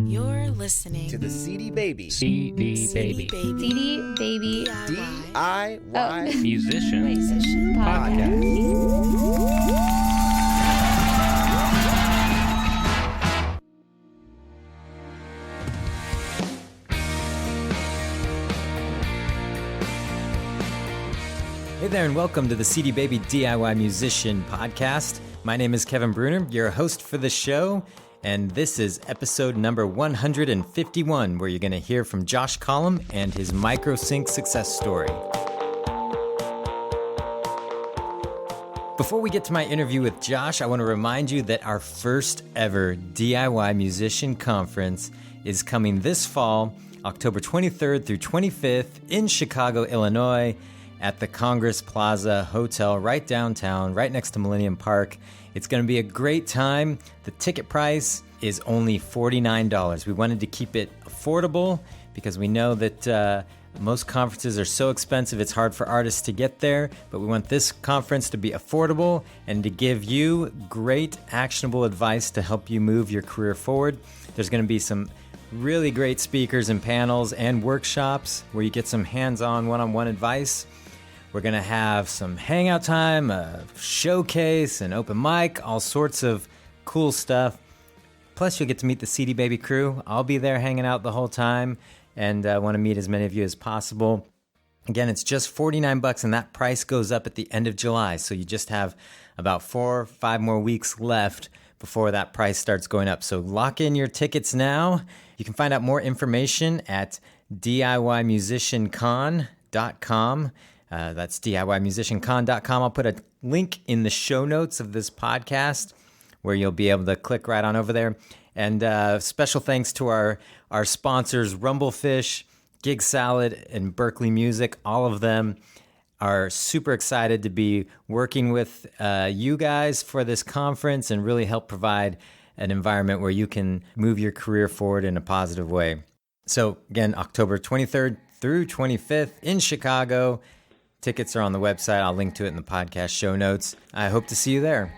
You're listening to the CD Baby Baby DIY Musician Podcast. Hey there, and welcome to the CD Baby DIY Musician Podcast. My name is Kevin Bruner, your host for the show, and this is episode number 151, where you're going to hear from Josh Collum and his micro-sync success story. Before we get to my interview with Josh, I want to remind you that our first ever DIY Musician Conference is coming this fall, October 23rd through 25th in Chicago, Illinois, at the Congress Plaza Hotel right downtown, right next to Millennium Park. It's going to be a great time. The ticket price is only $49. We wanted to keep it affordable because we know that most conferences are so expensive it's hard for artists to get there, but we want this conference to be affordable and to give you great actionable advice to help you move your career forward. There's going to be some really great speakers and panels and workshops where you get some hands-on one-on-one advice. We're going to have some hangout time, a showcase, an open mic, all sorts of cool stuff. Plus, you'll get to meet the CD Baby crew. I'll be there hanging out the whole time, and I want to meet as many of you as possible. Again, it's just $49, and that price goes up at the end of July, so you just have about 4 or 5 more weeks left before that price starts going up. So lock in your tickets now. You can find out more information at DIYmusiciancon.com. That's DIYmusiciancon.com. I'll put a link in the show notes of this podcast where you'll be able to click right on over there. And special thanks to our sponsors, Rumblefish, Gig Salad, and Berkeley Music. All of them are super excited to be working with you guys for this conference and really help provide an environment where you can move your career forward in a positive way. So again, October 23rd through 25th in Chicago. Tickets are on the website. I'll link to it in the podcast show notes. I hope to see you there.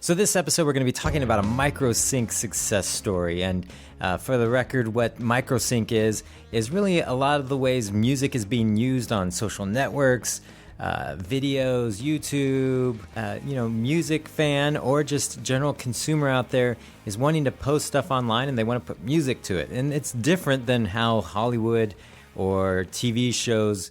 So this episode, we're going to be talking about a micro-sync success story. And for the record, what micro-sync is really a lot of the ways music is being used on social networks, videos, YouTube, music fan or just general consumer out there is wanting to post stuff online and they want to put music to it. And it's different than how Hollywood or TV shows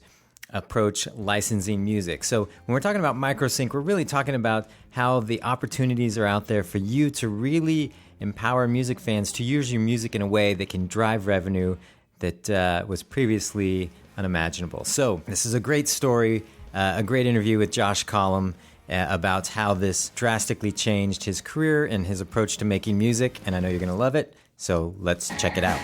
approach licensing music. So when we're talking about microsync, we're really talking about how the opportunities are out there for you to really empower music fans to use your music in a way that can drive revenue that was previously unimaginable. So this is a great story, a great interview with Josh Collum about how this drastically changed his career and his approach to making music, and I know you're going to love it, so let's check it out.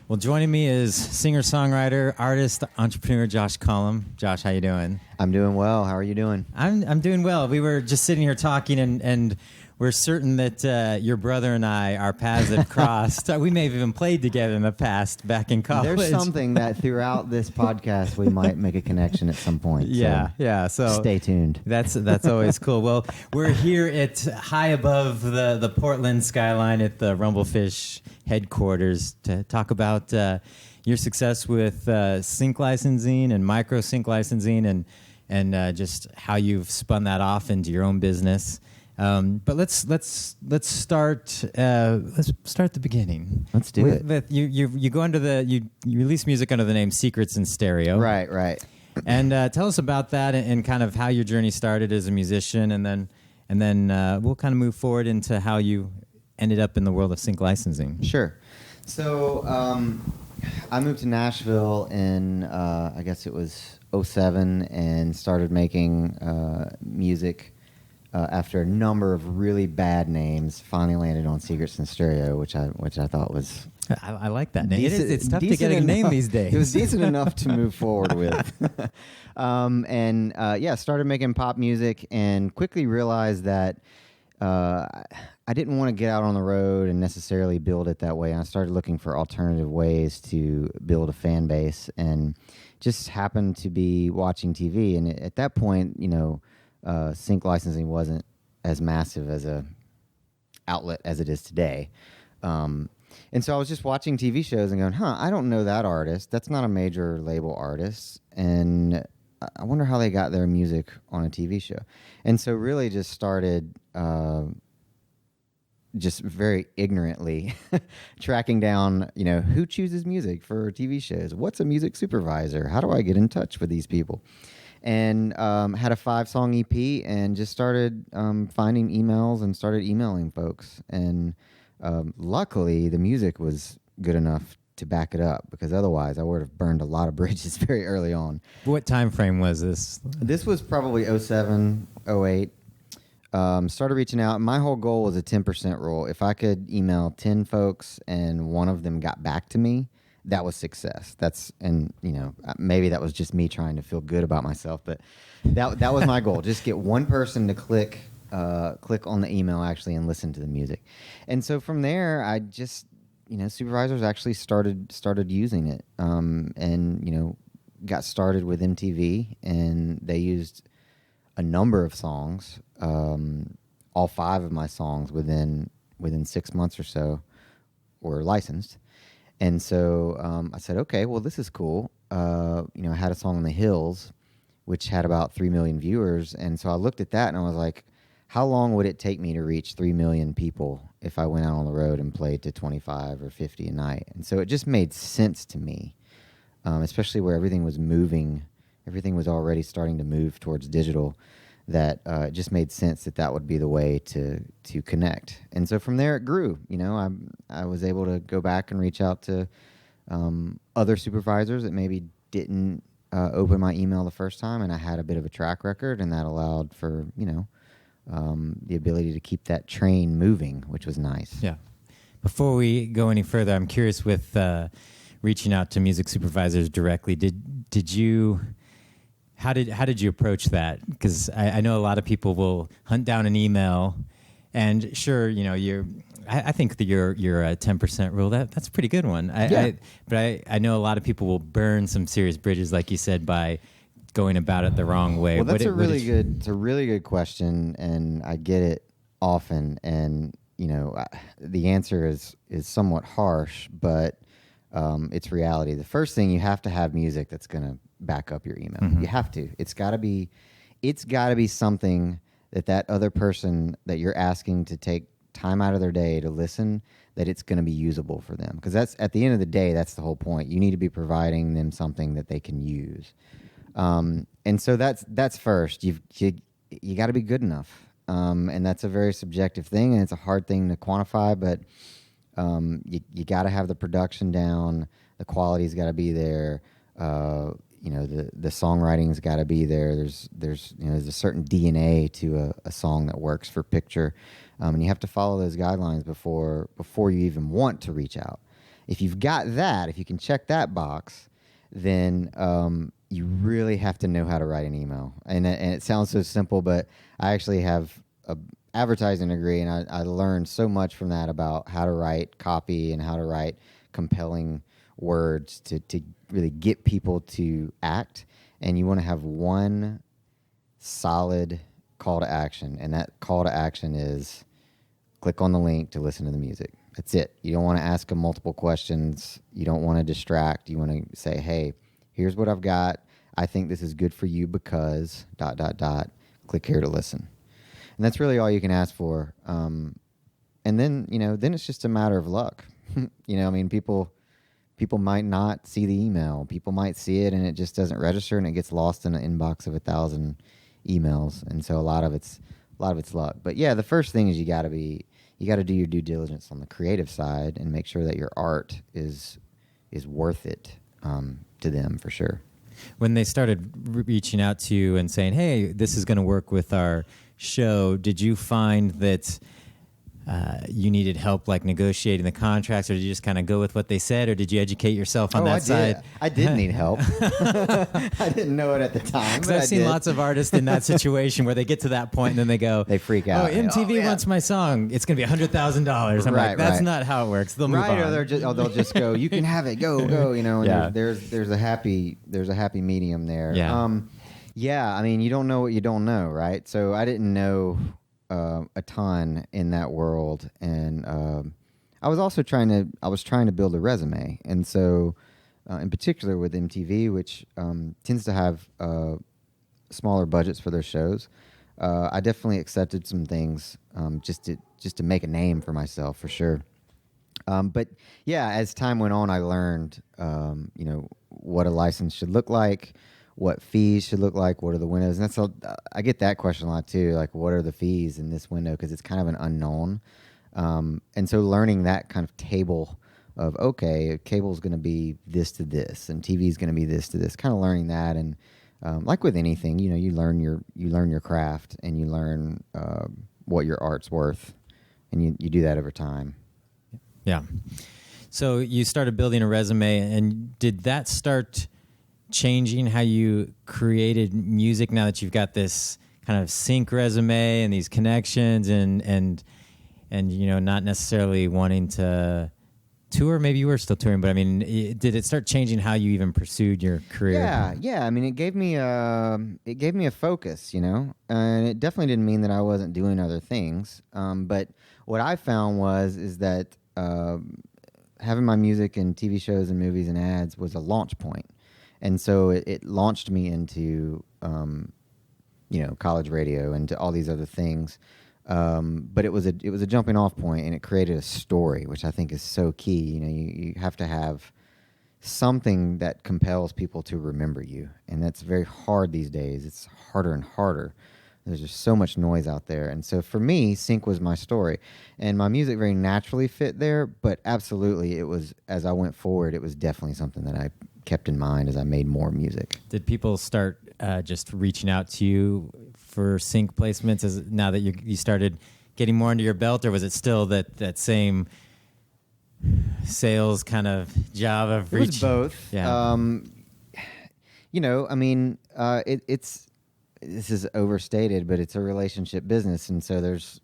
Well, joining me is singer-songwriter, artist, entrepreneur Josh Collum. Josh, how you doing? I'm doing well. How are you doing? I'm doing well. We were just sitting here talking, and we're certain that your brother and I, our paths have crossed. We may have even played together in the past, back in college. There's something that throughout this podcast we might make a connection at some point. Yeah. So stay tuned. That's always cool. Well, we're here at high above the Portland skyline at the Rumblefish headquarters to talk about your success with sync licensing and micro sync licensing and just how you've spun that off into your own business. But let's start at the beginning. Let's do it. You go under you release music under the name Secrets in Stereo. Right. And tell us about that and kind of how your journey started as a musician, and then we'll kind of move forward into how you ended up in the world of sync licensing. Sure. So I moved to Nashville in I guess it was 2007 and started making music after a number of really bad names, finally landed on Secrets in Stereo, which I thought was I like that name. decent- It's tough to decent get a name enough. these days. It was decent enough to move forward with. Started making pop music and quickly realized that I didn't want to get out on the road and necessarily build it that way. And I started looking for alternative ways to build a fan base, and just happened to be watching TV. And at that point, sync licensing wasn't as massive as a outlet as it is today. And so I was just watching TV shows and going, I don't know that artist. That's not a major label artist. And I wonder how they got their music on a TV show. And so really just started just very ignorantly tracking down, who chooses music for TV shows? What's a music supervisor? How do I get in touch with these people? And had a 5-song EP and just started finding emails and started emailing folks. And luckily, the music was good enough to back it up, because otherwise I would have burned a lot of bridges very early on. What time frame was this? This was probably 07, 08. Started reaching out. My whole goal was a 10% rule. If I could email 10 folks and one of them got back to me, that was success. Maybe that was just me trying to feel good about myself, but that was my goal. Just get one person to click on the email actually and listen to the music. And so from there, I just, supervisors actually started using it, and got started with MTV, and they used a number of songs. All 5 of my songs within 6 months or so were licensed. And so I said, okay, well, this is cool. I had a song on The Hills, which had about 3 million viewers. And so I looked at that and I was like, how long would it take me to reach 3 million people if I went out on the road and played to 25 or 50 a night? And so it just made sense to me, especially where everything was moving. Everything was already starting to move towards digital, that it just made sense that would be the way to connect. And so from there it grew. I was able to go back and reach out to other supervisors that maybe didn't open my email the first time, and I had a bit of a track record, and that allowed for the ability to keep that train moving, which was nice. Yeah. Before we go any further, I'm curious with reaching out to music supervisors directly. Did you? How did you approach that? Because I know a lot of people will hunt down an email, and sure, I think that your 10% rule, that's a pretty good one. But I know a lot of people will burn some serious bridges, like you said, by going about it the wrong way. Well, that's a really good question, and I get it often. And the answer is somewhat harsh, but it's reality. The first thing, you have to have music that's going to back up your email. Mm-hmm. You have to. It's got to be something that other person that you're asking to take time out of their day to listen, that it's going to be usable for them. Because that's, at the end of the day, that's the whole point. You need to be providing them something that they can use. And so that's first. You got to be good enough. And that's a very subjective thing, and it's a hard thing to quantify, but you got to have the production down. The quality's got to be there. The songwriting's got to be there. There's a certain DNA to a song that works for picture, and you have to follow those guidelines before you even want to reach out. If you've got that, if you can check that box, then you really have to know how to write an email. And it sounds so simple, but I actually have a advertising degree, and I learned so much from that about how to write copy and how to write compelling words to really get people to act. And you want to have one solid call to action, and that call to action is click on the link to listen to the music. That's it. You don't want to ask them multiple questions. You don't want to distract. You want to say, hey, here's what I've got. I think this is good for you because ... Click here to listen. And that's really all you can ask for. And then it's just a matter of luck. People might not see the email. People might see it and it just doesn't register, and it gets lost in an inbox of 1,000 emails. And so a lot of it's luck. But yeah, the first thing is you got to do your due diligence on the creative side and make sure that your art is worth it to them, for sure. When they started reaching out to you and saying, hey, this is going to work with our show, did you find that you needed help like negotiating the contracts, or did you just kind of go with what they said, or did you educate yourself on that side? I did need help. I didn't know it at the time. Because I've seen lots of artists in that situation where they get to that point and then they go, they freak out. Oh, MTV wants my song. It's going to be $100,000. I'm like, that's not how it works. They'll move on. Or they'll just go, you can have it. Go. You know. And there's a happy medium there. Yeah. I mean, you don't know what you don't know, right? So I didn't know a ton in that world, and I was trying to build a resume, and so in particular with MTV, which tends to have smaller budgets for their shows, I definitely accepted some things just to make a name for myself, for sure. But yeah, as time went on, I learned what a license should look like, what fees should look like, what are the windows, and I get that question a lot too, like what are the fees in this window, because it's kind of an unknown, and so learning that kind of table of, okay, cable's going to be this to this, and TV's going to be this to this, kind of learning that, and like with anything, you learn your craft, and you learn what your art's worth, and you do that over time. Yeah. So you started building a resume, and did that start changing how you created music now that you've got this kind of sync resume and these connections and not necessarily wanting to tour? Maybe you were still touring, but I mean, did it start changing how you even pursued your career? Yeah. I mean, it gave me a focus, and it definitely didn't mean that I wasn't doing other things. But what I found is that having my music in TV shows and movies and ads was a launch point. And so it launched me into, college radio and to all these other things. But it was a jumping off point, and it created a story, which I think is so key. You have to have something that compels people to remember you. And that's very hard these days. It's harder and harder. There's just so much noise out there. And so for me, sync was my story. And my music very naturally fit there, but absolutely it was, as I went forward, it was definitely something that I kept in mind as I made more music. Did people start just reaching out to you for sync placements now that you started getting more under your belt, or was it still that same sales kind of job of reaching? It was both. Yeah. This is overstated, but it's a relationship business, and so there's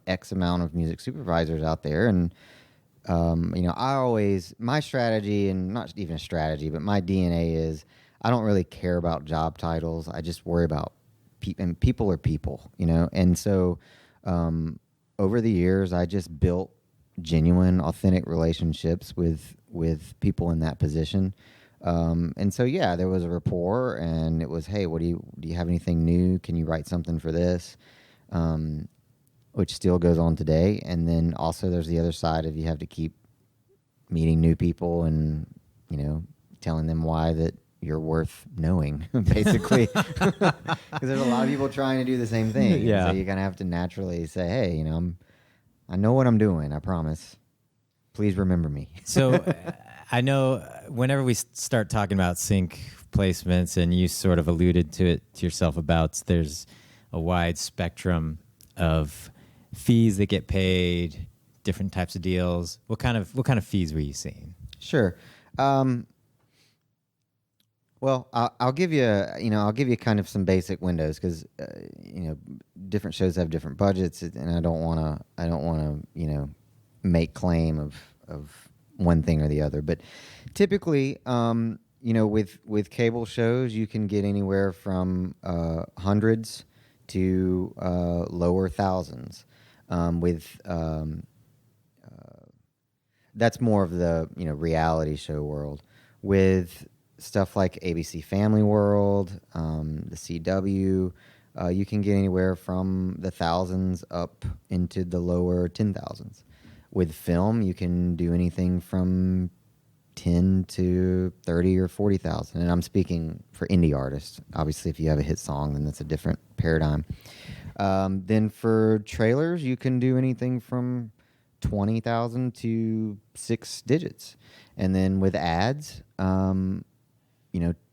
X amount of music supervisors out there, and my strategy, and not even a strategy, but my DNA is I don't really care about job titles. I just worry about people, and people are people, and so over the years I just built genuine, authentic relationships with people in that position. And so, there was a rapport, and it was, hey, do you have anything new? Can you write something for this? Which still goes on today. And then also there's the other side of you have to keep meeting new people and, telling them why that you're worth knowing, basically. Because there's a lot of people trying to do the same thing. Yeah. So you kind of have to naturally say, hey, I know what I'm doing, I promise. Please remember me. So I know whenever we start talking about sync placements, and you sort of alluded to it to yourself about, there's a wide spectrum of fees that get paid, different types of deals. What kind of fees were you seeing? Sure. Well, I'll give you kind of some basic windows, because different shows have different budgets, and I don't want to make claim of one thing or the other. But typically, with cable shows, you can get anywhere from hundreds to lower thousands. That's more of the reality show world. With stuff like ABC Family World, the CW, you can get anywhere from the thousands up into the lower 10,000s. With film, you can do anything from 10 to 30 or 40,000, and I'm speaking for indie artists. Obviously, if you have a hit song, then that's a different paradigm. Then for trailers, you can do anything from 20,000 to 6 digits, and then with ads,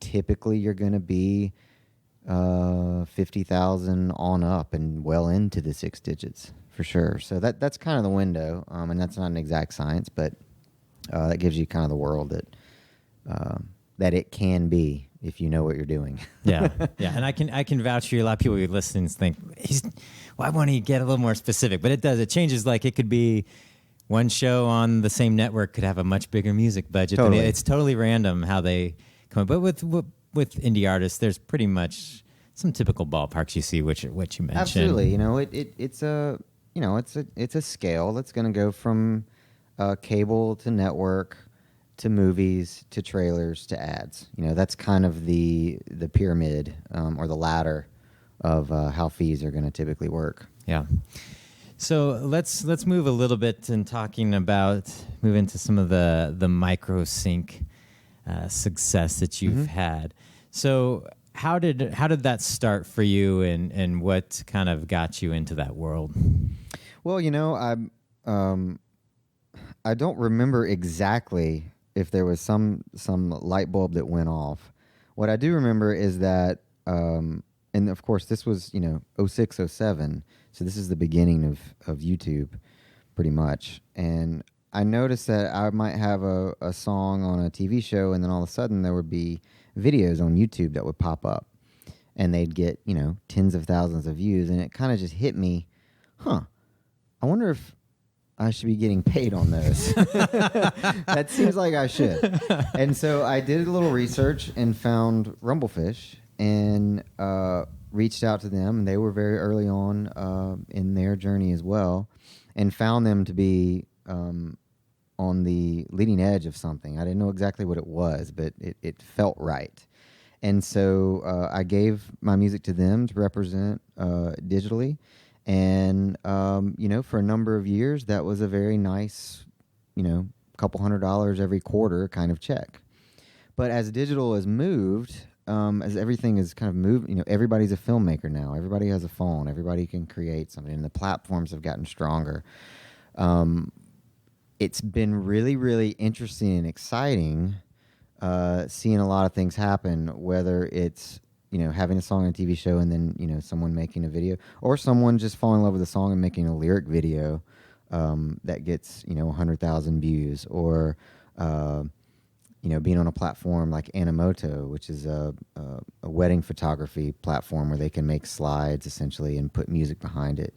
typically you're going to be 50,000 on up and well into the 6 digits for sure. So that's kind of the window, and that's not an exact science, but that gives you kind of the world that it can be if you know what you're doing. Yeah, and I can vouch for you. A lot of people who listen think, why won't he get a little more specific? But it does. It changes. Like it could be one show on the same network could have a much bigger music budget. Totally. It's totally random how they come. But with indie artists, there's pretty much some typical ballparks you see, which you mentioned. Absolutely. It's a scale that's going to go from cable to network to movies to trailers to ads. That's kind of the pyramid or the ladder of how fees are going to typically work. Yeah. So let's move a little bit and move into some of the micro sync success that you've had. So how did that start for you, and what kind of got you into that world? Well, I don't remember exactly if there was some light bulb that went off. What I do remember is that, and of course this was 06, 07, so this is the beginning of YouTube, pretty much. And I noticed that I might have a song on a TV show, and then all of a sudden there would be videos on YouTube that would pop up, and they'd get tens of thousands of views, and it kind of just hit me, I wonder if I should be getting paid on those. That seems like I should. And so I did a little research and found Rumblefish and reached out to them. They were very early on in their journey as well, and found them to be on the leading edge of something. I didn't know exactly what it was, but it felt right. And so I gave my music to them to represent digitally. And, for a number of years, that was a very nice, couple $100 every quarter kind of check. But as digital has moved, as everything has kind of moved, everybody's a filmmaker now. Everybody has a phone. Everybody can create something. And the platforms have gotten stronger. It's been really, really interesting and exciting seeing a lot of things happen, whether it's having a song on a TV show and then, someone making a video, or someone just falling in love with a song and making a lyric video that gets, 100,000 views, or, being on a platform like Animoto, which is a wedding photography platform where they can make slides essentially and put music behind it,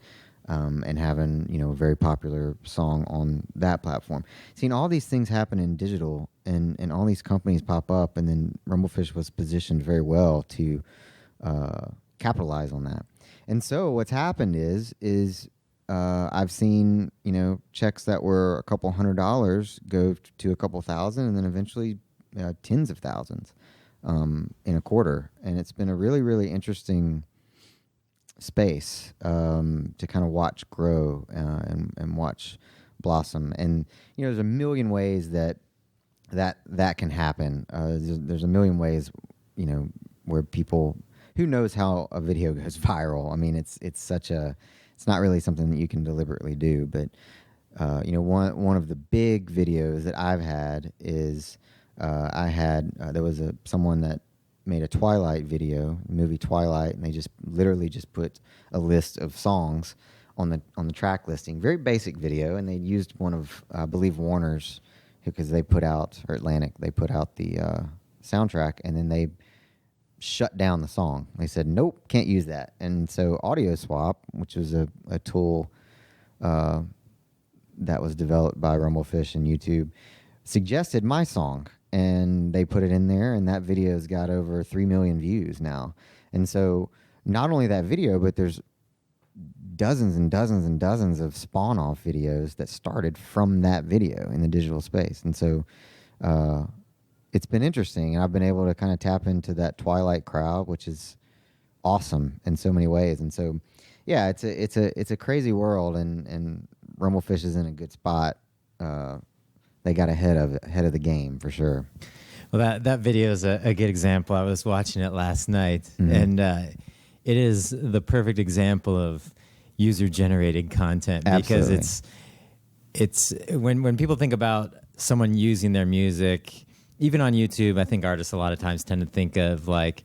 and having, a very popular song on that platform. Seeing all these things happen in digital and all these companies pop up, and then Rumblefish was positioned very well to capitalize on that. And so what's happened is I've seen, checks that were a couple $100 go to a couple thousand, and then eventually tens of thousands in a quarter. And it's been a really, really interesting space to kind of watch grow and watch blossom. And there's a million ways that can happen. There's a million ways where people, who knows how a video goes viral. I mean, it's not really something that you can deliberately do. But one of the big videos that I've had is there was someone that made a Twilight video, movie Twilight, and they just literally just put a list of songs on the track listing. Very basic video, and they used one of, I believe, Warner's, because they put out, or Atlantic, they put out the soundtrack, and then they shut down the song. They said, nope, can't use that. And so Audio Swap, which was a tool that was developed by Rumblefish and YouTube, suggested my song, and they put it in there, and that video's got over 3 million views now. And so not only that video, but there's dozens and dozens and dozens of spawn-off videos that started from that video in the digital space. And so it's been interesting, and I've been able to kind of tap into that Twilight crowd, which is awesome in so many ways. And so, yeah, it's a crazy world, and Rumblefish is in a good spot. They got ahead of the game for sure. Well, that video is a good example. I was watching it last night, and it is the perfect example of user-generated content. Absolutely. Because it's when people think about someone using their music, even on YouTube, I think artists a lot of times tend to think of like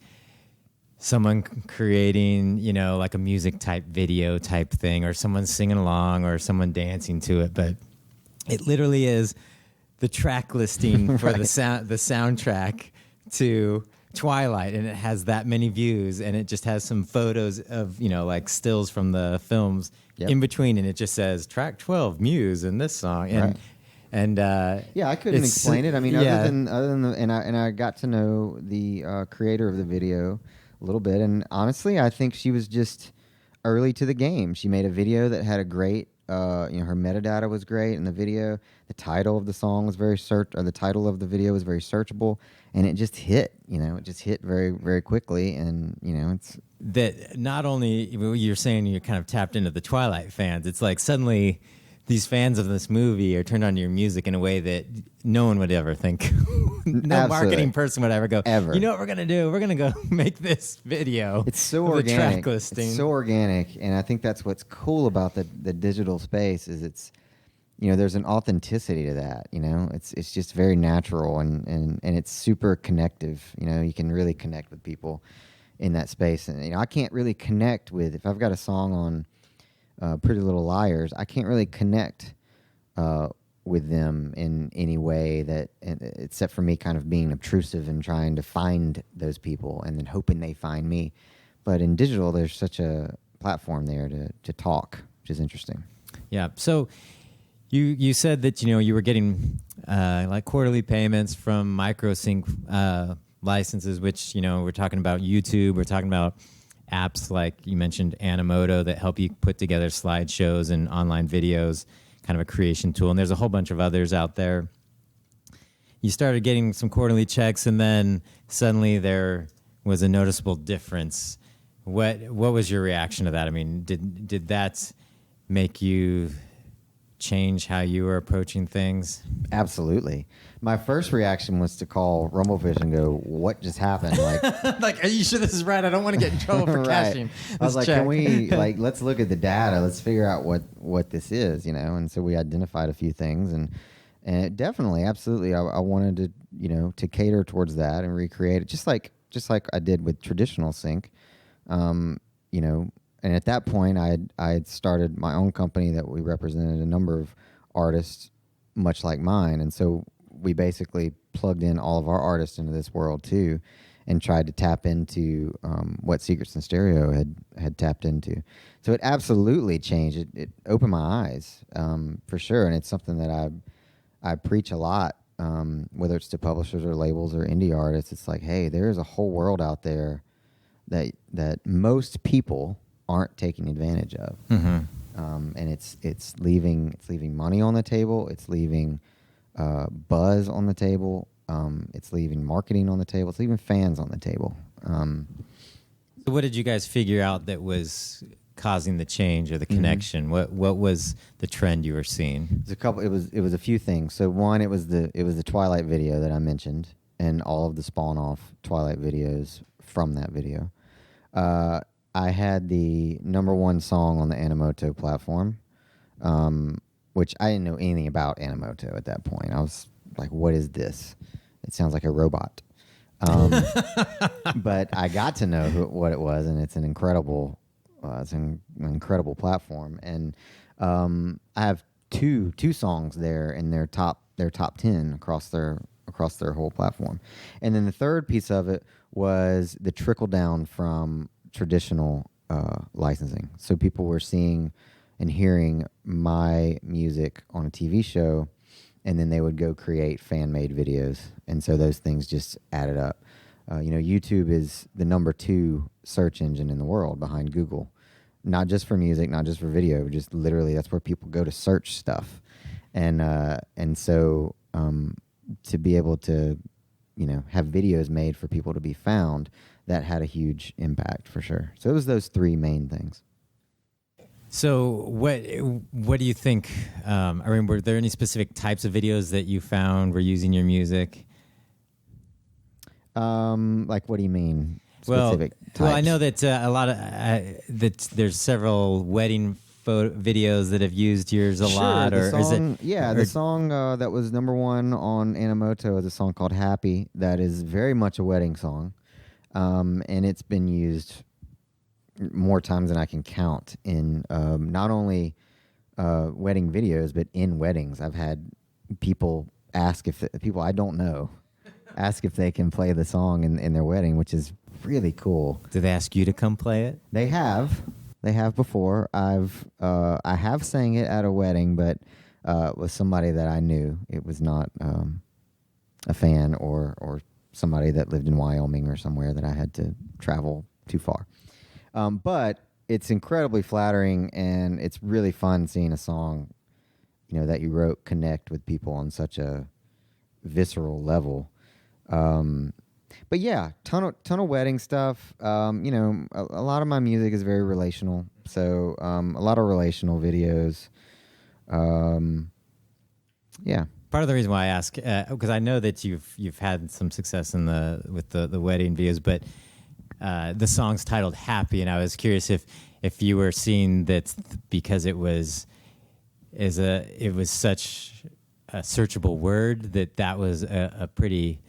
someone creating, like a music type video type thing, or someone singing along, or someone dancing to it. But it literally is the track listing for the soundtrack to Twilight, and it has that many views, and it just has some photos of like stills from the films in between, and it just says track 12 Muse in this song, and I couldn't explain it. I mean, other than and I got to know the creator of the video a little bit, and honestly, I think she was just early to the game. She made a video that had a great, her metadata was great in the video. The title of the song was the title of the video was very searchable, and it just hit. It just hit very, very quickly, and it's that not only you're saying you kind of tapped into the Twilight fans. It's like suddenly these fans of this movie are turned on to your music in a way that no one would ever think. No marketing person would ever go, ever. You know what we're going to do? We're going to go make this video. It's so organic. Track listing. It's so organic, and I think that's what's cool about the digital space is it's, there's an authenticity to that. It's just very natural, and it's super connective. You can really connect with people in that space, and I can't really connect with, if I've got a song on Pretty Little Liars, I can't really connect with them in any way that, except for me kind of being obtrusive and trying to find those people and then hoping they find me. But in digital, there's such a platform there to talk, which is interesting. Yeah. So you said that you were getting like quarterly payments from microsync licenses, which we're talking about YouTube. We're talking about apps like you mentioned Animoto that help you put together slideshows and online videos, kind of a creation tool. And there's a whole bunch of others out there. You started getting some quarterly checks, and then suddenly there was a noticeable difference. What was your reaction to that? I mean, did that make you change how you were approaching things? Absolutely. My first reaction was to call Rumblefish and go, "What just happened?" Like, are you sure this is right? I don't want to get in trouble for cashing. I was like, check. Can we let's look at the data. Let's figure out what this is, And so we identified a few things, and it definitely, absolutely, I wanted to to cater towards that and recreate it, just like I did with traditional sync, And at that point, I had started my own company that we represented a number of artists, much like mine, and so we basically plugged in all of our artists into this world too, and tried to tap into what Secrets in Stereo had tapped into. So it absolutely changed. It opened my eyes for sure, and it's something that I preach a lot, whether it's to publishers or labels or indie artists. It's like, hey, there's a whole world out there that most people aren't taking advantage of, and it's leaving money on the table. It's leaving buzz on the table. It's leaving marketing on the table. It's leaving fans on the table. So what did you guys figure out that was causing the change or the connection? What was the trend you were seeing? It was a few things. So one, it was the Twilight video that I mentioned, and all of the spawn off Twilight videos from that video. I had the #1 song on the Animoto platform, which I didn't know anything about Animoto at that point. I was like, what is this? It sounds like a robot. But I got to know what it was, and it's an incredible platform. And I have two songs there in their top 10 across their whole platform. And then the third piece of it was the trickle down from traditional licensing. So people were seeing and hearing my music on a TV show, and then they would go create fan-made videos. And so those things just added up. YouTube is the #2 search engine in the world behind Google, not just for music, not just for video, just literally that's where people go to search stuff. And so to be able to, have videos made for people to be found, that had a huge impact for sure. So it was those three main things. So what do you think? Were there any specific types of videos that you found were using your music? Like, what do you mean? Specific types? Well, I know that a lot of that there's several wedding videos that have used yours a lot. The song that was #1 on Animoto is a song called "Happy." That is very much a wedding song. and it's been used more times than I can count in not only wedding videos, but in weddings. I've had people ask people I don't know ask if they can play the song in their wedding, which is really cool. Do they ask you to come play it? They have before. I have sang it at a wedding, but with somebody that I knew. It was not a fan or somebody that lived in Wyoming or somewhere that I had to travel too far. But it's incredibly flattering, and it's really fun seeing a song, that you wrote connect with people on such a visceral level. But yeah, ton of wedding stuff. A lot of my music is very relational, so a lot of relational videos. Yeah. Part of the reason why I ask, because I know that you've had some success with the wedding videos, but the song's titled "Happy," and I was curious if you were seeing that because it was such a searchable word that was a pretty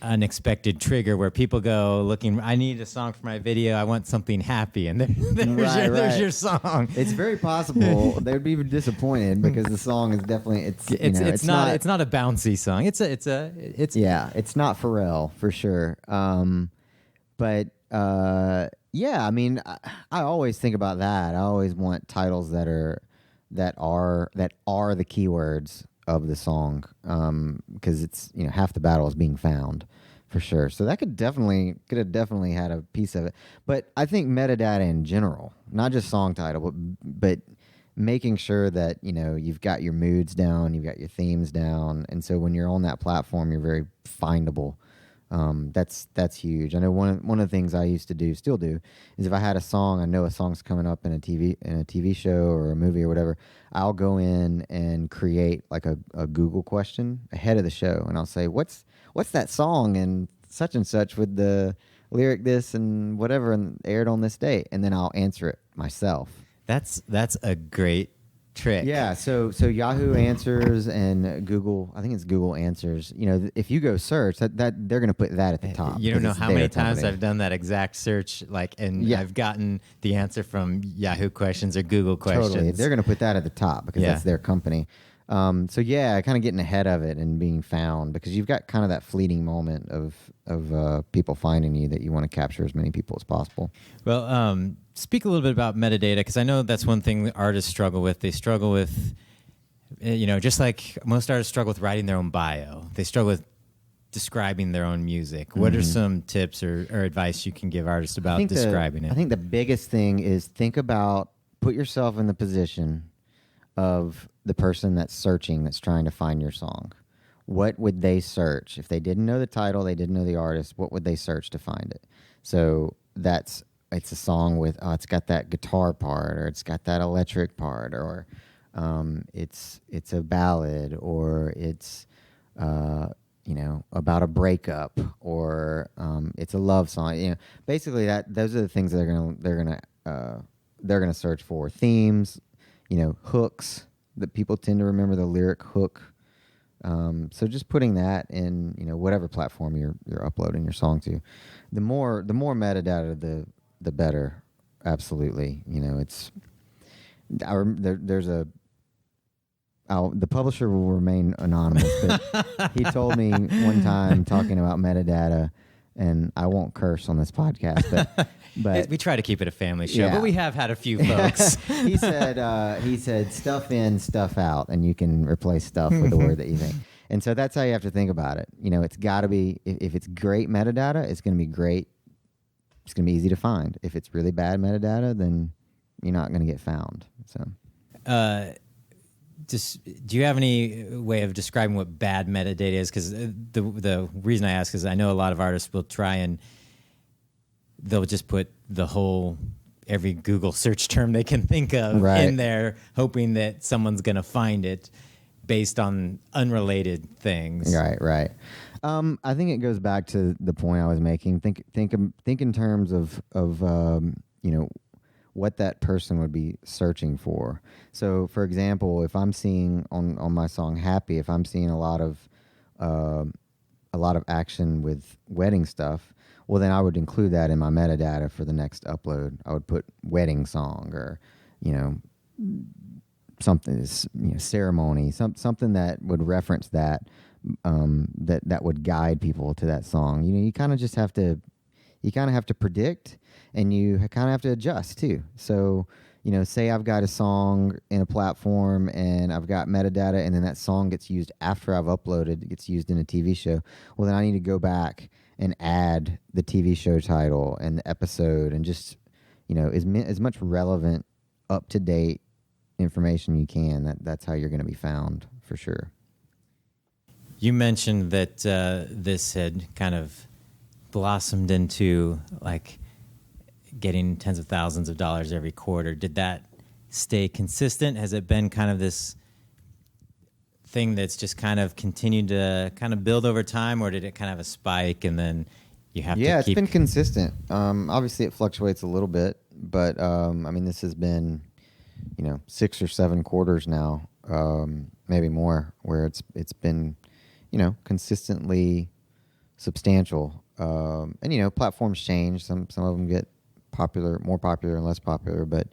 unexpected trigger where people go looking, I need a song for my video, I want something happy, and there's your song. It's very possible they'd be disappointed because the song is definitely it's not a bouncy song. It's it's not Pharrell for sure. But I mean, I always think about that. I always want titles that are the keywords of the song, because it's half the battle is being found, for sure. So that could have definitely had a piece of it. But I think metadata in general, not just song title, but making sure that you've got your moods down, you've got your themes down, and so when you're on that platform, you're very findable. That's huge. I know one of the things I used to do, still do, is if I had a song, I know a song's coming up in a TV show or a movie or whatever, I'll go in and create like a Google question ahead of the show, and I'll say, what's that song and such with the lyric this and whatever and aired on this date, and then I'll answer it myself. That's a great trick. Yeah, so Yahoo Answers and Google, I think it's Google Answers. If you go search, that they're going to put that at the top. You don't know how many times I've done that exact search, I've gotten the answer from Yahoo Questions or Google Questions. Totally, they're going to put that at the top because that's their company. Kind of getting ahead of it and being found, because you've got kind of that fleeting moment of people finding you that you want to capture as many people as possible. Well, speak a little bit about metadata, because I know that's one thing that artists struggle with. They struggle with, just like most artists struggle with writing their own bio. They struggle with describing their own music. Mm-hmm. What are some tips or advice you can give artists about describing it? I think the biggest thing is put yourself in the position of the person that's trying to find your song. What would they search? If they didn't know the title, they didn't know the artist, what would they search to find it? So it's a song with, it's got that guitar part, or it's got that electric part, or it's a ballad, or it's about a breakup, or it's a love song. Basically those are the things that they're gonna search for. Themes, hooks that people tend to remember the lyric hook. So just putting that in, whatever platform you're uploading your song to, the more metadata, the better. Absolutely. The publisher will remain anonymous, but he told me one time talking about metadata, and I won't curse on this podcast, but we try to keep it a family show, but we have had a few folks. He said stuff in, stuff out, and you can replace stuff with the word that you think. And so that's how you have to think about it. It's got to be, if it's great metadata, it's going to be great. It's going to be easy to find. If it's really bad metadata, then you're not going to get found. So, do you have any way of describing what bad metadata is? Because the reason I ask is I know a lot of artists will try and they'll just put every Google search term they can think of in there, hoping that someone's going to find it based on unrelated things. Right. I think it goes back to the point I was making. Think in terms of what that person would be searching for. So, for example, if I'm seeing on my song "Happy," if I'm seeing a lot of action with wedding stuff, well, then I would include that in my metadata for the next upload. I would put wedding song or, something, ceremony, something that would reference that, that would guide people to that song. You kind of just have to, predict, and you kind of have to adjust too. So, say I've got a song in a platform and I've got metadata, and then that song gets used after I've uploaded, it gets used in a TV show. Well, then I need to go back and add the TV show title and the episode, and just, as much relevant, up-to-date information you can. That's how you're going to be found, for sure. You mentioned that this had kind of blossomed into like getting tens of thousands of dollars every quarter. Did that stay consistent? Has it been kind of this thing that's just kind of continued to kind of build over time, or did it kind of have a spike and then you have to keep... Yeah, it's been consistent. Obviously, it fluctuates a little bit, but this has been, 6 or 7 quarters now, maybe more, where it's been, consistently substantial. And platforms change. Some of them get more popular and less popular, but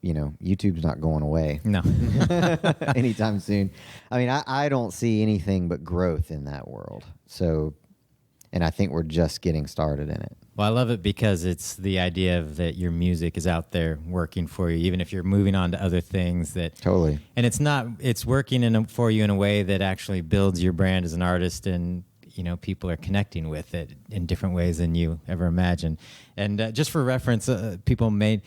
YouTube's not going away. No. Anytime soon. I don't see anything but growth in that world. So, and I think we're just getting started in it. Well, I love it because it's the idea of that your music is out there working for you, even if you're moving on to other things. That totally. And it's working for you in a way that actually builds your brand as an artist, and people are connecting with it in different ways than you ever imagined. And just for reference, people may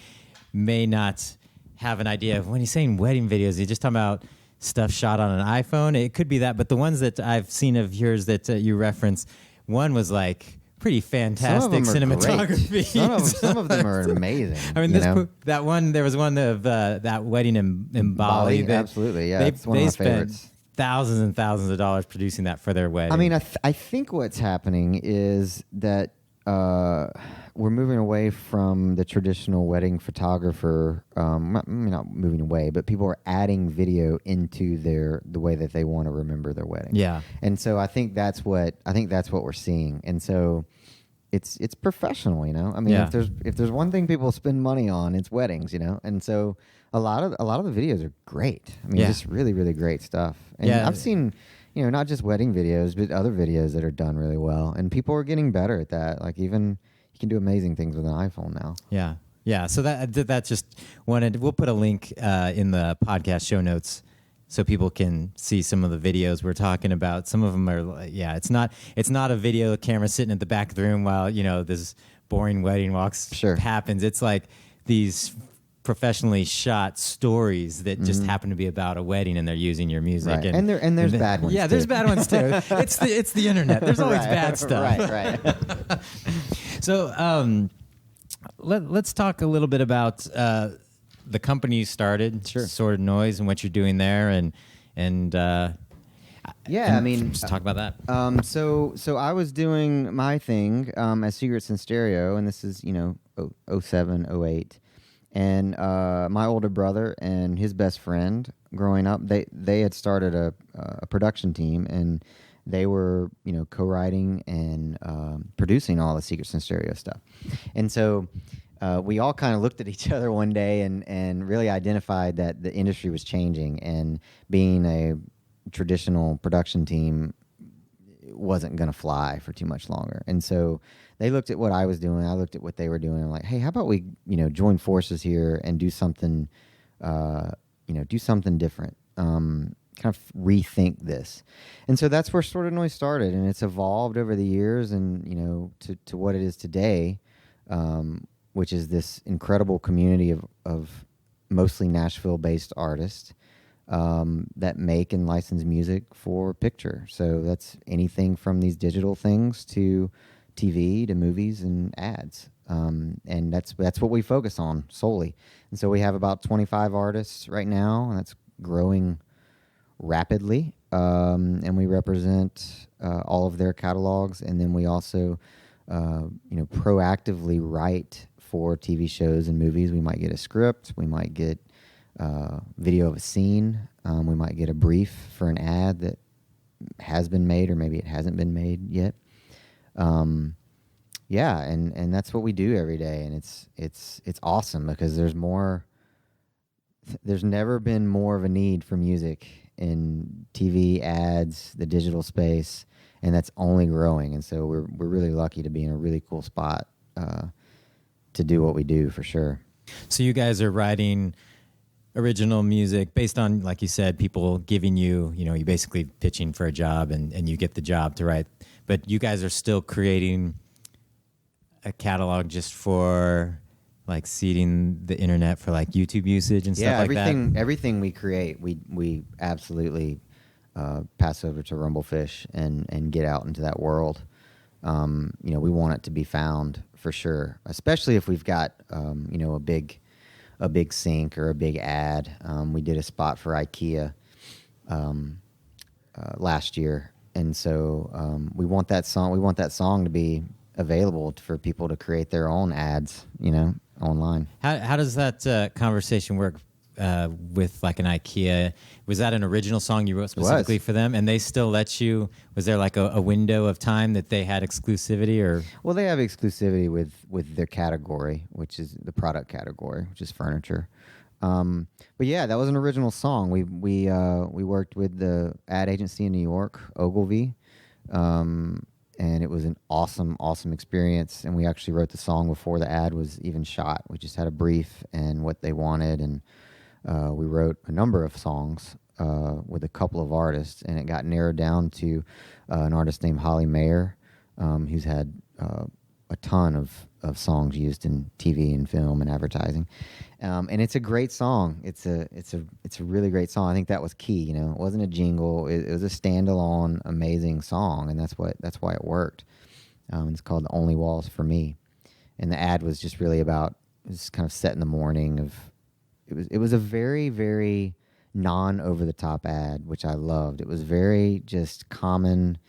not have an idea of when you're saying wedding videos, you're just talking about stuff shot on an iPhone. It could be that, but the ones that I've seen of yours that you reference, one was like pretty fantastic cinematography. Some of them are amazing. That one, there was one of that wedding in Bali. Absolutely, yeah. It's one of my favorites. Thousands and thousands of dollars producing that for their wedding. I think what's happening is that we're moving away from the traditional wedding photographer. Not moving away, but people are adding video into the way that they want to remember their wedding. Yeah, and so I think that's what we're seeing. And so it's professional. Yeah. If there's one thing people spend money on, it's weddings. And so a lot of the videos are great. Just really, really great stuff. And I've seen, not just wedding videos, but other videos that are done really well. And people are getting better at that. Like, even you can do amazing things with an iPhone now. Yeah. Yeah. So that's just wanted. We'll put a link in the podcast show notes so people can see some of the videos we're talking about. Some of them are, it's not a video camera sitting at the back of the room while, this boring wedding happens. It's like these professionally shot stories that just happen to be about a wedding, and they're using your music. Right. And there's bad ones. Yeah, too. there's bad ones too. It's the internet. There's always bad stuff. Right. So let's talk a little bit about the company you started, Sure. Sorted Noise, and what you're doing there, and just talk about that. So I was doing my thing as Secrets in Stereo, and this is 07, 08. And my older brother and his best friend growing up, they had started a production team, and they were co-writing and producing all the Secrets in Stereo stuff. And so we all kind of looked at each other one day and really identified that the industry was changing, and being a traditional production team wasn't going to fly for too much longer. And so they looked at what I was doing. I looked at what they were doing. I'm like, hey, how about we, join forces here and do something, different. Kind of rethink this. And so that's where Sorted Noise started, and it's evolved over the years, and to what it is today, which is this incredible community of mostly Nashville-based artists that make and license music for picture. So that's anything from these digital things to TV to movies and ads. And that's what we focus on solely. And so we have about 25 artists right now, and that's growing rapidly. And we represent all of their catalogs. And then we also, proactively write for TV shows and movies. We might get a script. We might get video of a scene. We might get a brief for an ad that has been made, or maybe it hasn't been made yet. Yeah, and that's what we do every day, and it's awesome because there's never been more of a need for music in TV ads, the digital space, and that's only growing. And so we're really lucky to be in a really cool spot to do what we do for sure. So you guys are writing original music based on, like you said, people giving you, you basically pitching for a job and you get the job to write. But you guys are still creating a catalog just for like seeding the internet for like YouTube usage and stuff like that? Yeah, everything we create, we absolutely pass over to Rumblefish and get out into that world. We want it to be found for sure, especially if we've got a big sync or a big ad. We did a spot for IKEA last year, and so we want that song to be available for people to create their own ads, online. How does that conversation work with like an IKEA? Was that an original song you wrote specifically for them, and they still let you? Was there like a window of time that they had exclusivity, or? Well, they have exclusivity with their category, which is the product category, which is furniture. But yeah, that was an original song. We worked with the ad agency in New York, Ogilvy, and it was an awesome experience. And we actually wrote the song before the ad was even shot. We just had a brief and what they wanted, and we wrote a number of songs with a couple of artists, and it got narrowed down to an artist named Holly Mayer, who's had a ton of songs used in TV and film and advertising. And it's a great song. It's a really great song. I think that was key. It wasn't a jingle. It was a standalone, amazing song, and that's why it worked. It's called "The Only Walls for Me," and the ad was just really about, it was kind of set in the morning of. It was a very, very non-over the top ad, which I loved. It was very just common.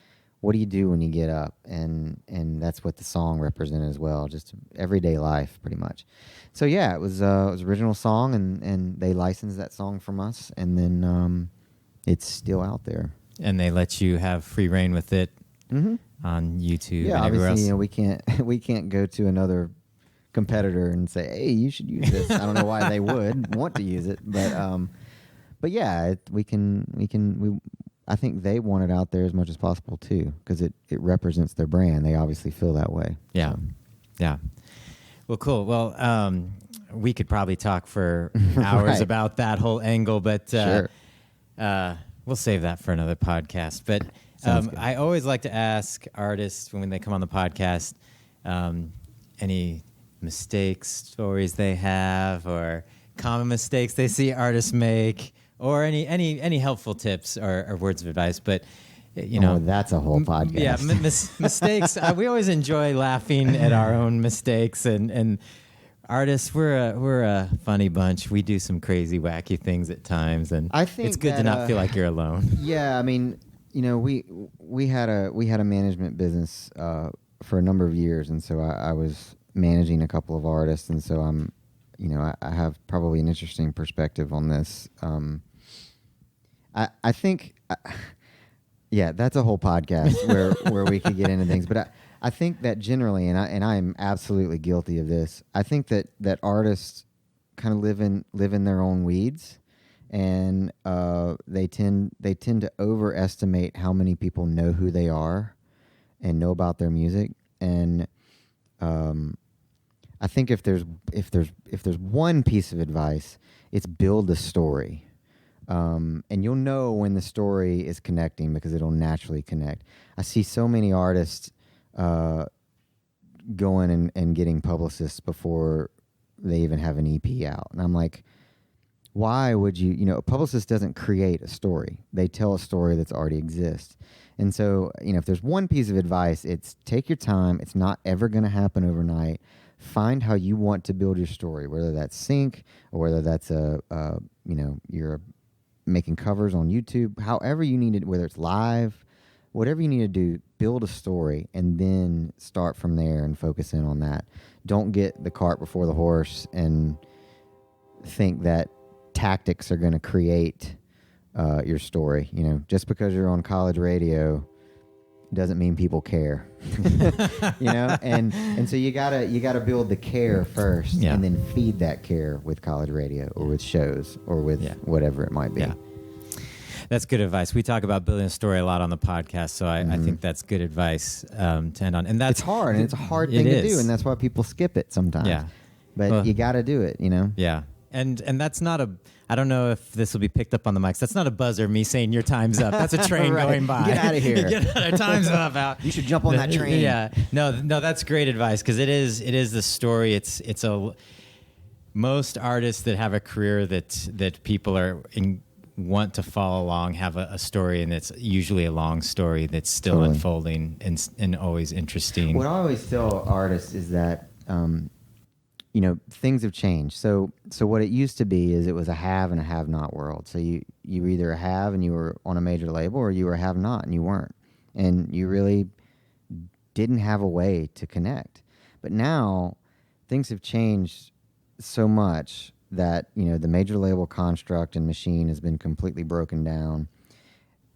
What do you do when you get up? And that's what the song represented as well, just everyday life, pretty much. So yeah, it was an original song, and they licensed that song from us, and then it's still out there. And they let you have free reign with it on YouTube. Yeah, and everywhere else. obviously, we can't go to another competitor and say, hey, you should use this. I don't know why they would want to use it, but yeah, I think they want it out there as much as possible too, because it represents their brand. They obviously feel that way. Yeah. So. Yeah. Well, cool. Well, we could probably talk for hours Right. about that whole angle, but Sure. we'll save that for another podcast. But I always like to ask artists when they come on the podcast, any mistakes, stories they have, or common mistakes they see artists make, or any helpful tips or words of advice. But that's a whole podcast. Yeah, mistakes. We always enjoy laughing at our own mistakes, and artists, we're a funny bunch. We do some crazy, wacky things at times, and I think it's good to not feel like you're alone. Yeah, I mean, we had a management business for a number of years, and so I was managing a couple of artists, and so I have probably an interesting perspective on this. I think, that's a whole podcast where we could get into things, but I think that generally, and I'm absolutely guilty of this. I think that artists kind of live in their own weeds, and they tend to overestimate how many people know who they are and know about their music. And I think if there's one piece of advice, it's build a story. And you'll know when the story is connecting because it'll naturally connect. I see so many artists going and getting publicists before they even have an EP out. And I'm like, why would you, a publicist doesn't create a story. They tell a story that's already exists. And so, if there's one piece of advice, it's take your time. It's not ever going to happen overnight. Find how you want to build your story, whether that's sync or whether that's you're making covers on YouTube, however you need it, whether it's live, whatever you need to do, build a story and then start from there and focus in on that. Don't get the cart before the horse and think that tactics are going to create your story. Just because you're on college radio doesn't mean people care. And so you gotta build the care first, and then feed that care with college radio or with shows or with whatever it might be. Yeah. That's good advice. We talk about building a story a lot on the podcast, so I think that's good advice to end on. And that's it's hard, and it's a hard thing to do, and that's why people skip it sometimes. Yeah, but you got to do it. Yeah, and that's not a. I don't know if this will be picked up on the mics. That's not a buzzer. Me saying your time's up. That's a train Right. going by. Get out of here. Get out. Time's up. Out. You should jump on that train. Yeah. No. That's great advice because it is the story. It's most artists that have a career that people want to follow along have a story, and it's usually a long story that's still unfolding and always interesting. What I always tell artists is that things have changed. So what it used to be is it was a have and a have not world. So you were either a have and you were on a major label, or you were a have not and you weren't, and you really didn't have a way to connect. But now things have changed so much that the major label construct and machine has been completely broken down,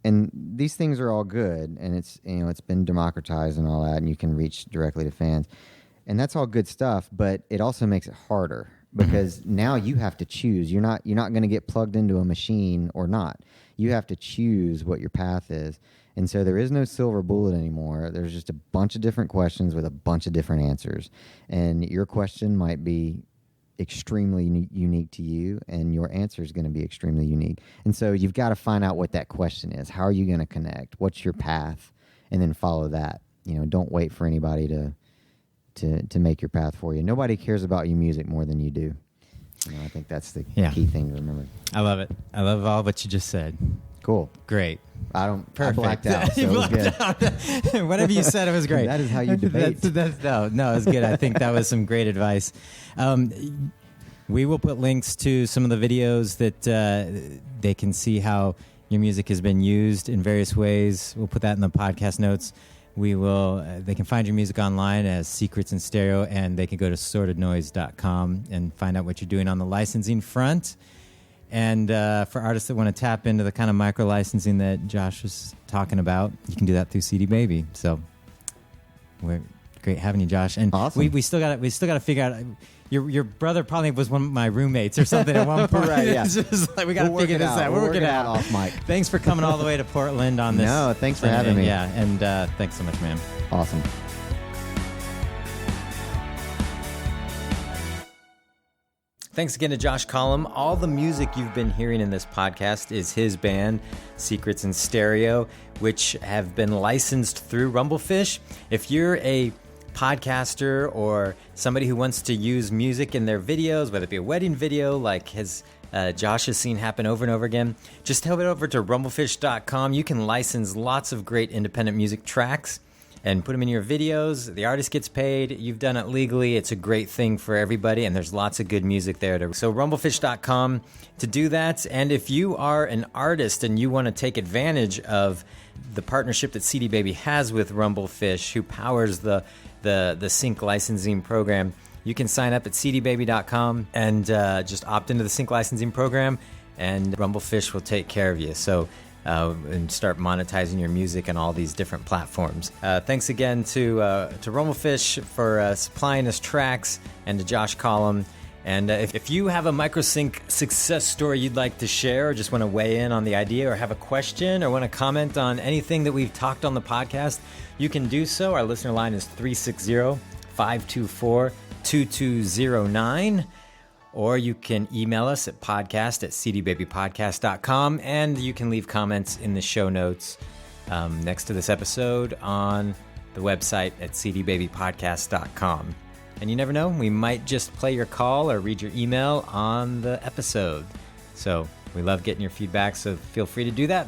and these things are all good, and it's been democratized and all that, and you can reach directly to fans, and that's all good stuff. But it also makes it harder because now you have to choose. You're not going to get plugged into a machine or not. You have to choose what your path is, and so there is no silver bullet anymore. There's just a bunch of different questions with a bunch of different answers, and your question might be extremely unique to you, and your answer is going to be extremely unique. And so you've got to find out what that question is. How are you going to connect? What's your path? And then follow that. Don't wait for anybody to make your path for you. Nobody cares about your music more than you do. I think that's the key thing to remember. I love it. I love all what you just said. Cool. Great. Perfect. I blacked out, so it was good. Whatever you said, it was great. That is how you debate. No, it was good. I think that was some great advice. We will put links to some of the videos that they can see how your music has been used in various ways. We'll put that in the podcast notes. They can find your music online as Secrets in Stereo, and they can go to sortednoise.com and find out what you're doing on the licensing front. And for artists that want to tap into the kind of micro licensing that Josh was talking about, you can do that through CD Baby. So we're great having you, Josh. And awesome. we still got to figure out. Your brother probably was one of my roommates or something at one point. Right, yeah. It's just like we got to figure this out. We'll work it out off mic. Thanks for coming all the way to Portland on this. No, thanks for having me. Yeah, and thanks so much, man. Awesome. Thanks again to Josh Collum. All the music you've been hearing in this podcast is his band, Secrets in Stereo, which have been licensed through Rumblefish. If you're a podcaster or somebody who wants to use music in their videos, whether it be a wedding video like Josh has seen happen over and over again, just head over to rumblefish.com. You can license lots of great independent music tracks and put them in your videos. The artist gets paid. You've done it legally. It's a great thing for everybody, and there's lots of good music there. So rumblefish.com to do that. And if you are an artist and you want to take advantage of the partnership that CD Baby has with Rumblefish, who powers the sync licensing program, you can sign up at cdbaby.com and just opt into the sync licensing program, and Rumblefish will take care of you. So and start monetizing your music on all these different platforms. Thanks again to Rumblefish for supplying us tracks, and to Josh Collum. And if you have a microsync success story you'd like to share, or just want to weigh in on the idea, or have a question, or want to comment on anything that we've talked on the podcast, you can do so. Our listener line is 360-524-2209. Or you can email us at podcast@cdbabypodcast.com, and you can leave comments in the show notes next to this episode on the website at cdbabypodcast.com. And you never know, we might just play your call or read your email on the episode. So we love getting your feedback, so feel free to do that.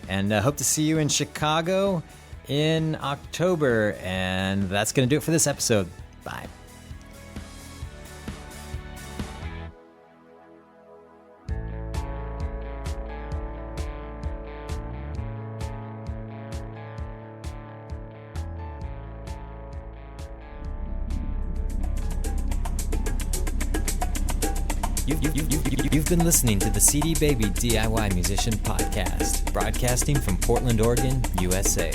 And hope to see you in Chicago in October. And that's going to do it for this episode. Bye. You've been listening to the CD Baby DIY Musician Podcast, broadcasting from Portland, Oregon, USA.